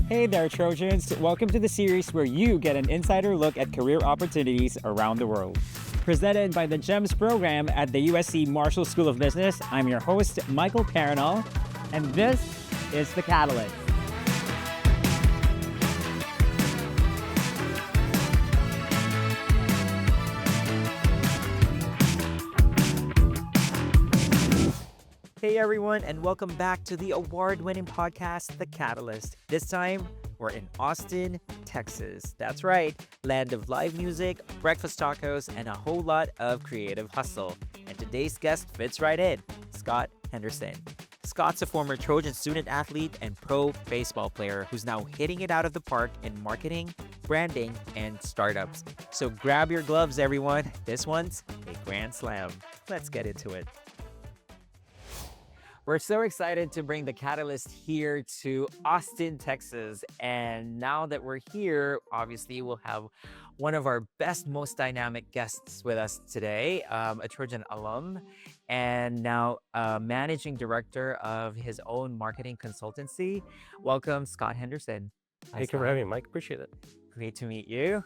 Hey there, Trojans. Welcome to the series where you get an insider look at career opportunities around the world. Presented by the GEMS program at the USC Marshall School of Business, I'm your host, Michael Paranol, and this is The Catalyst. Hey everyone, and welcome back to the award-winning podcast, The Catalyst. This time, we're in Austin, Texas. That's right, land of live music, breakfast tacos, and a whole lot of creative hustle. And today's guest fits right in, Scott Henderson. Scott's a former Trojan student athlete and pro baseball player who's now hitting it out of the park in marketing, branding, and startups. So grab your gloves, everyone. This one's a grand slam. Let's get into it. We're so excited to bring The Catalyst here to Austin, Texas. And now that we're here, obviously we'll have one of our best, most dynamic guests with us today, a Trojan alum, and now managing director of his own marketing consultancy. Welcome, Scott Henderson. Thank you for having me, Mike. Appreciate it. Great to meet you.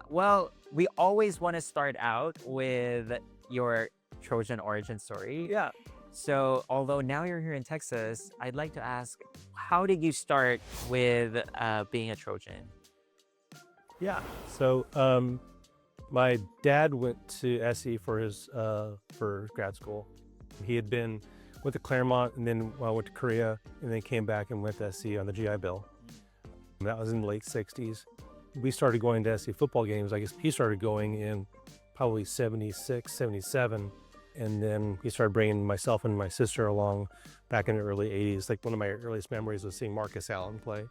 Well, we always want to start out with your Trojan origin story. Yeah. So, although now you're here in Texas, I'd like to ask, how did you start with being a Trojan? Yeah. So, my dad went to SE for his for grad school. He had went to Claremont and then went to Korea and then came back and went to SE on the GI Bill. That was in the late 60s. We started going to SE football games. I guess he started going in probably 76, 77. And then he started bringing myself and my sister along back in the early 80s. Like one of my earliest memories was seeing Marcus Allen play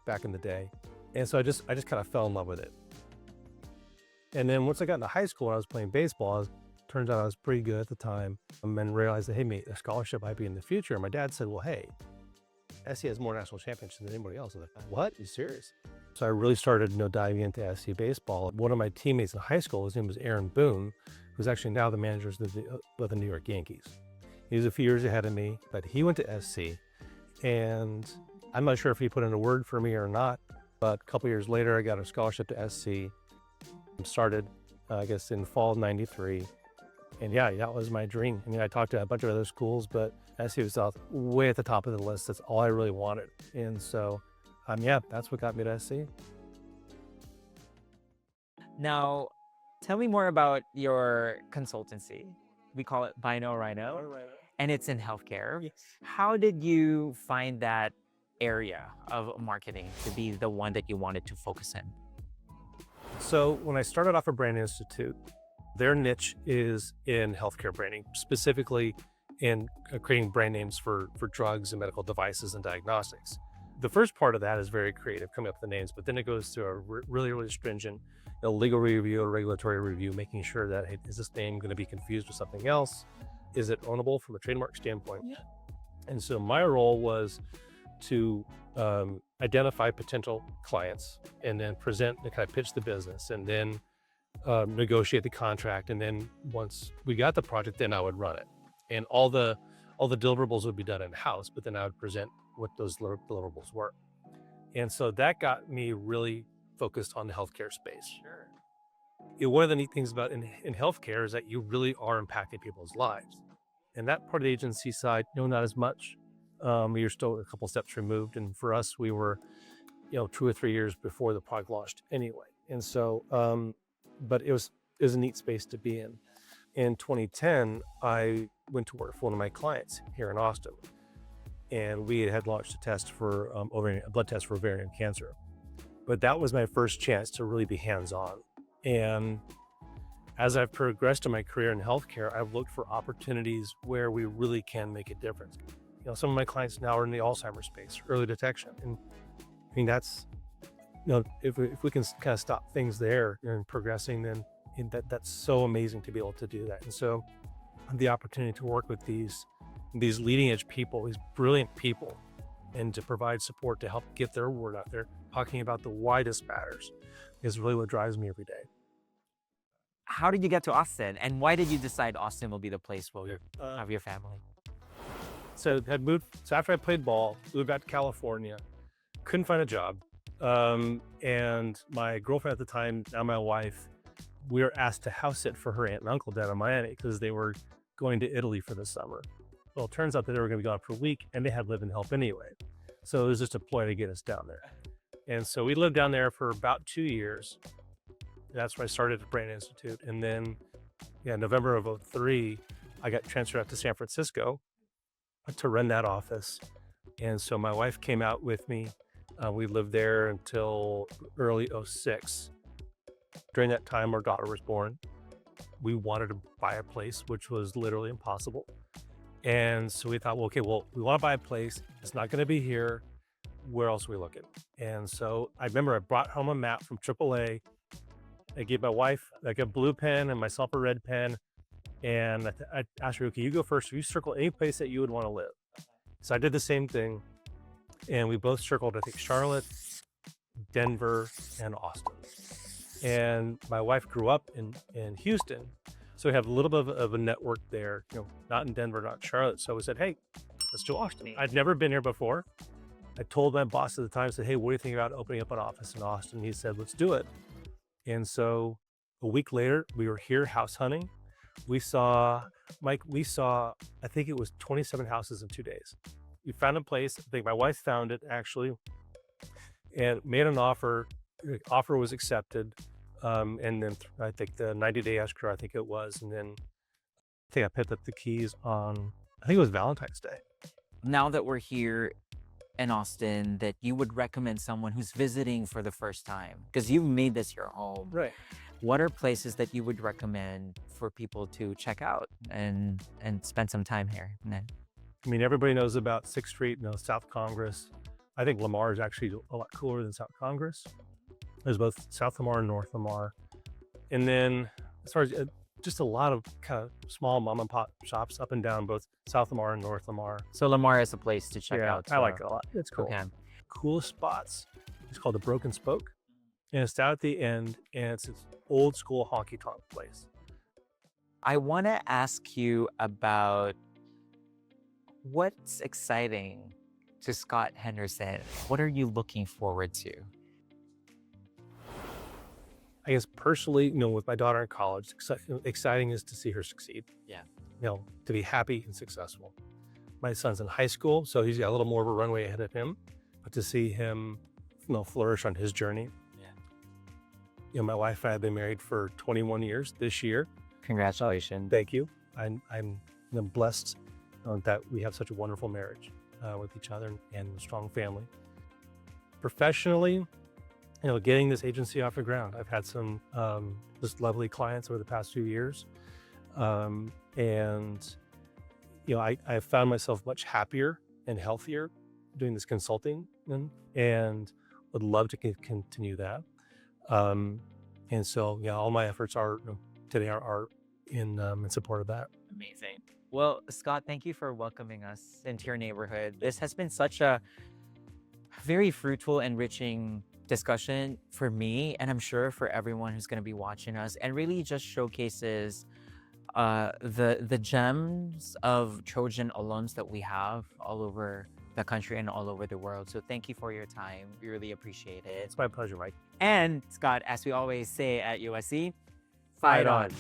back in the day. And so I just kind of fell in love with it. And then once I got into high school and I was playing baseball, turns out I was pretty good at the time, and realized that, hey, mate, a scholarship might be in the future. And my dad said, well, hey, SC has more national championships than anybody else. I was like, what? Are you serious? So I really started diving into SC baseball. One of my teammates in high school, his name was Aaron Boone, who's actually now the manager of the New York Yankees. He was a few years ahead of me, but he went to SC, and I'm not sure if he put in a word for me or not, but a couple years later, I got a scholarship to SC, started, I guess, in fall of '93, and yeah, that was my dream. I mean, I talked to a bunch of other schools, but SC was way at the top of the list. That's all I really wanted, and so, yeah, that's what got me to SC. Now, tell me more about your consultancy. We call it Bino Rhino, and it's in healthcare. Yes. How did you find that area of marketing to be the one that you wanted to focus in? So when I started off at Brand Institute, their niche is in healthcare branding, specifically in creating brand names for drugs and medical devices and diagnostics. The first part of that is very creative, coming up with the names, but then it goes through a really, really stringent legal review, a regulatory review, making sure that, hey, is this name going to be confused with something else? Is it ownable from a trademark standpoint? Yeah. And so my role was to identify potential clients and then present and kind of pitch the business and then negotiate the contract. And then once we got the project, then I would run it. And all the deliverables would be done in-house, but then I would present what those deliverables were. And so that got me really focused on the healthcare space. Sure. One of the neat things about in healthcare is that you really are impacting people's lives. And that part of the agency side, not as much. You're still a couple steps removed. And for us, we were, 2 or 3 years before the product launched anyway. And so, but it was a neat space to be in. In 2010, I went to work for one of my clients here in Austin. And we had launched a test for a blood test for ovarian cancer. But that was my first chance to really be hands-on. And as I've progressed in my career in healthcare, I've looked for opportunities where we really can make a difference. Some of my clients now are in the Alzheimer's space, early detection. And I mean, that's, if we can kind of stop things there and progressing, then that's so amazing to be able to do that. And so the opportunity to work with these leading edge people, these brilliant people, and to provide support to help get their word out there, talking about the widest matters, is really what drives me every day. How did you get to Austin, and why did you decide Austin will be the place where you have your family? So after I played ball, moved back to California, couldn't find a job. And my girlfriend at the time, now my wife, we were asked to house sit for her aunt and uncle down in Miami because they were going to Italy for the summer. Well, it turns out that they were going to be gone for a week and they had live-in help anyway. So it was just a ploy to get us down there. And so we lived down there for about 2 years. That's when I started at Brand Institute. And then, November of 03, I got transferred out to San Francisco to run that office. And so my wife came out with me. We lived there until early 06. During that time, our daughter was born. We wanted to buy a place, which was literally impossible. And so we thought, we want to buy a place. It's not going to be here. Where else are we looking? And so I remember I brought home a map from AAA. I gave my wife like a blue pen and myself a red pen. And I asked her, okay, you go first. You circle any place that you would want to live. So I did the same thing. And we both circled, I think, Charlotte, Denver, and Austin. And my wife grew up in Houston. So we have a little bit of a network there, not in Denver, not Charlotte. So we said, hey, let's do Austin. I'd never been here before. I told my boss at the time, I said, hey, what do you think about opening up an office in Austin? He said, let's do it. And so a week later, we were here house hunting. We saw, I think it was 27 houses in 2 days. We found a place. I think my wife found it actually and made an offer. The offer was accepted. And then I think the 90-day escrow, I think it was. And then I think I picked up the keys on, I think it was Valentine's Day. Now that we're here in Austin, that you would recommend someone who's visiting for the first time, because you've made this your home. Right. What are places that you would recommend for people to check out and spend some time here? I mean, everybody knows about 6th Street, South Congress. I think Lamar is actually a lot cooler than South Congress. There's both South Lamar and North Lamar. And then as far as just a lot of kind of small mom and pop shops up and down both South Lamar and North Lamar. So Lamar is a place to check out. I like it a lot. It's cool. Okay. Coolest spots. It's called the Broken Spoke. And it's down at the end, and it's this old school honky tonk place. I want to ask you about what's exciting to Scott Henderson. What are you looking forward to? I guess personally, with my daughter in college, exciting is to see her succeed. Yeah. To be happy and successful. My son's in high school, so he's got a little more of a runway ahead of him, but to see him, flourish on his journey. Yeah. My wife and I have been married for 21 years this year. Congratulations. Thank you. I'm blessed that we have such a wonderful marriage with each other and a strong family. Professionally, getting this agency off the ground. I've had some just lovely clients over the past few years. And I found myself much happier and healthier doing this consulting and would love to continue that. And so, all my efforts today are in support of that. Amazing. Well, Scott, thank you for welcoming us into your neighborhood. This has been such a very fruitful, enriching discussion for me, and I'm sure for everyone who's going to be watching us, and really just showcases the gems of Trojan alums that we have all over the country and all over the world. So thank you for your time. We really appreciate it. It's my pleasure, Mike. And Scott, as we always say at USC, fight on.